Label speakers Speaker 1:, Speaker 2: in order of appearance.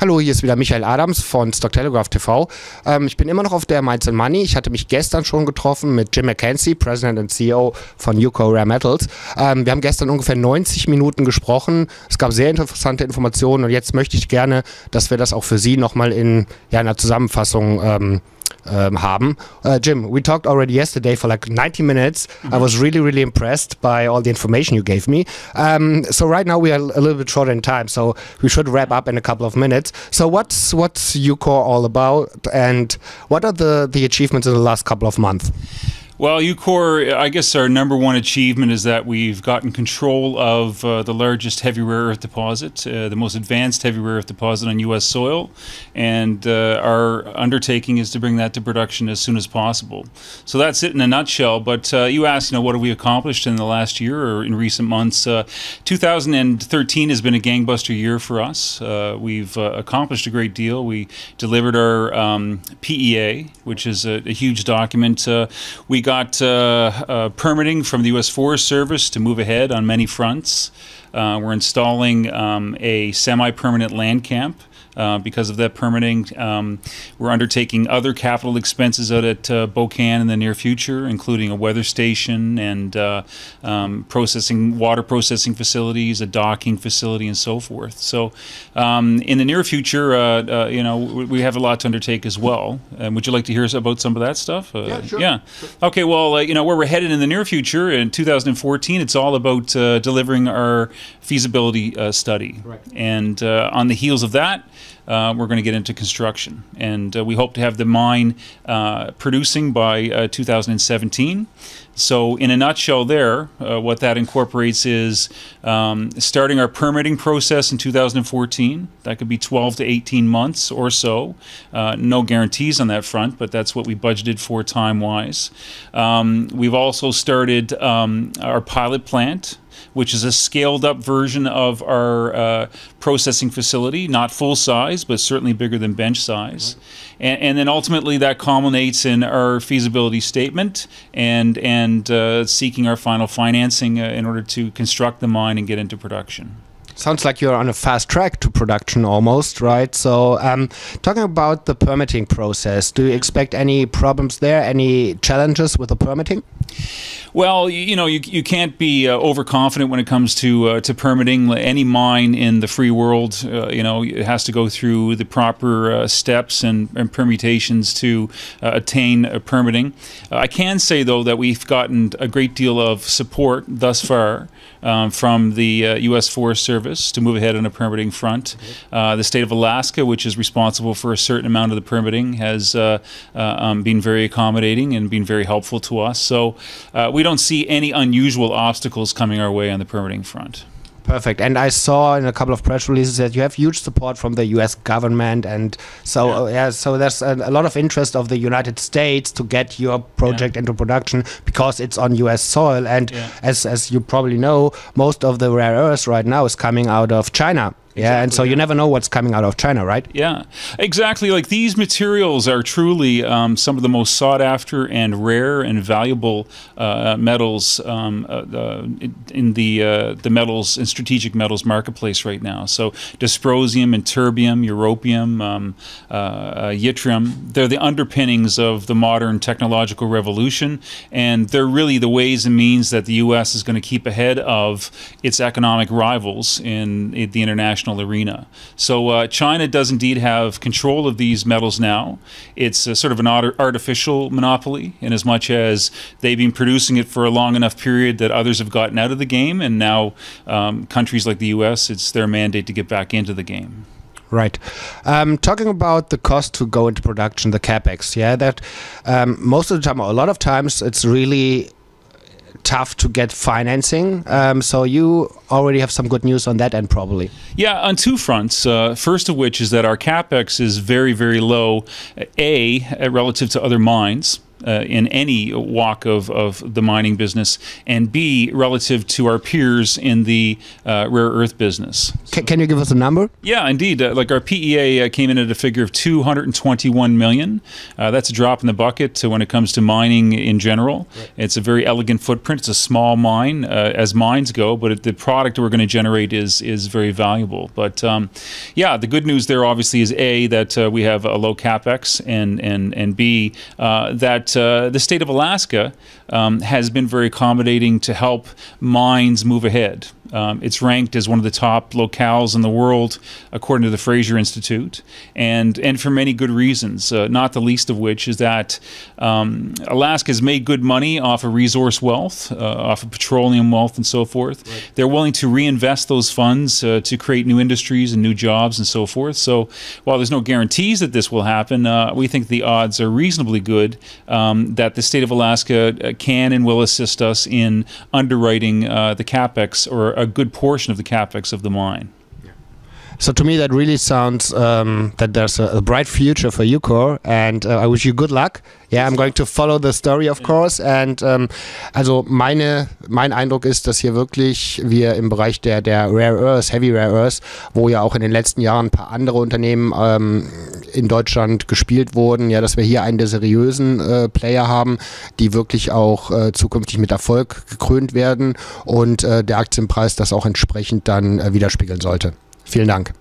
Speaker 1: Hallo, hier ist wieder Michael Adams von Stock Telegraph TV. Ich bin immer noch auf der Mines and Money. Ich hatte mich gestern schon getroffen mit Jim McKenzie, President und CEO von Ucore Metals. Wir haben gestern ungefähr 90 Minuten gesprochen. Es gab sehr interessante Informationen und jetzt möchte ich gerne, dass wir das auch für Sie nochmal in einer Zusammenfassung haben. Jim, we talked already yesterday for like 90 minutes. I was really impressed by all the information you gave me. So right now we are a little bit short in time, so we should wrap up in a couple of minutes. So what's Ucore all about, and what are the achievements in the last couple of months?
Speaker 2: Well, Ucore, I guess our number one achievement is that we've gotten control of the largest heavy rare earth deposit, the most advanced heavy rare earth deposit on U.S. soil, and our undertaking is to bring that to production as soon as possible. So that's it in a nutshell, but you asked, what have we accomplished in the last year or in recent months? 2013 has been a gangbuster year for us. We've accomplished a great deal. We delivered our PEA, which is a huge document. We got permitting from the U.S. Forest Service to move ahead on many fronts. We're installing a semi-permanent land camp. Because of that permitting, we're undertaking other capital expenses out at Bokan in the near future, including a weather station and water processing facilities, a docking facility, and so forth. So, in the near future, we have a lot to undertake as well. Would you like to hear about some of that stuff?
Speaker 1: Yeah, sure.
Speaker 2: Yeah. Okay. Well, where we're headed in the near future in 2014, it's all about delivering our feasibility study,
Speaker 1: right.
Speaker 2: And on the heels of that, we're going to get into construction, and we hope to have the mine producing by 2017. So in a nutshell there, what that incorporates is starting our permitting process in 2014. That could be 12 to 18 months or so. No guarantees on that front, but that's what we budgeted for time-wise. We've also started our pilot plant, which is a scaled-up version of our processing facility, not full size, but certainly bigger than bench size. And then ultimately that culminates in our feasibility statement and seeking our final financing in order to construct the mine and get into production.
Speaker 1: Sounds like you're on a fast track to production almost, right? So talking about the permitting process, do you expect any problems there, any challenges with the permitting?
Speaker 2: Well, you can't be overconfident when it comes to permitting. Any mine in the free world, it has to go through the proper steps and permutations to attain permitting. I can say, though, that we've gotten a great deal of support thus far from the U.S. Forest Service to move ahead on a permitting front. The state of Alaska, which is responsible for a certain amount of the permitting, has been very accommodating and been very helpful to us. So we don't see any unusual obstacles coming our way on the permitting front.
Speaker 1: Perfect. And I saw in a couple of press releases that you have huge support from the U.S. government, and so so there's a lot of interest of the United States to get your project into production because it's on U.S. soil. And as you probably know, most of the rare earths right now is coming out of China. Yeah, and so you never know what's coming out of China, right?
Speaker 2: Yeah, exactly. Like these materials are truly some of the most sought after and rare and valuable metals in the metals and strategic metals marketplace right now. So dysprosium and terbium, europium, yttrium, they're the underpinnings of the modern technological revolution, and they're really the ways and means that the U.S. is going to keep ahead of its economic rivals in the international arena. So China does indeed have control of these metals now. It's sort of an artificial monopoly in as much as they've been producing it for a long enough period that others have gotten out of the game, and now countries like the US, it's their mandate to get back into the game.
Speaker 1: Right. Talking about the cost to go into production, the capex, that most of the time, or a lot of times, it's really tough to get financing. So you already have some good news on that end, probably.
Speaker 2: Yeah, on two fronts. First of which is that our capex is very, very low, relative to other mines. in any walk of the mining business, and B, relative to our peers in the rare earth business.
Speaker 1: Can you give us a number?
Speaker 2: Yeah, indeed. Like our PEA came in at a figure of 221 million. That's a drop in the bucket when it comes to mining in general. Right. It's a very elegant footprint. It's a small mine as mines go, but the product we're going to generate is very valuable. But yeah, the good news there obviously is A, that we have a low capex, and B, that the state of Alaska has been very accommodating to help mines move ahead. It's ranked as one of the top locales in the world, according to the Fraser Institute, and for many good reasons, not the least of which is that Alaska has made good money off of resource wealth, off of petroleum wealth and so forth. Right. They're willing to reinvest those funds to create new industries and new jobs and so forth. So while there's no guarantees that this will happen, we think the odds are reasonably good that the state of Alaska can and will assist us in underwriting the capex, or a good portion of the capex of the mine.
Speaker 1: So to me that really sounds that there's a bright future for Ucore, and I wish you good luck. Yeah, I'm going to follow the story, of course. And also mein Eindruck ist, dass hier wirklich wir im Bereich der Rare Earths, Heavy Rare Earths, wo ja auch in den letzten Jahren ein paar andere Unternehmen in Deutschland gespielt wurden, ja, dass wir hier einen der seriösen Player haben, die wirklich auch zukünftig mit Erfolg gekrönt werden, und der Aktienpreis das auch entsprechend dann widerspiegeln sollte. Vielen Dank.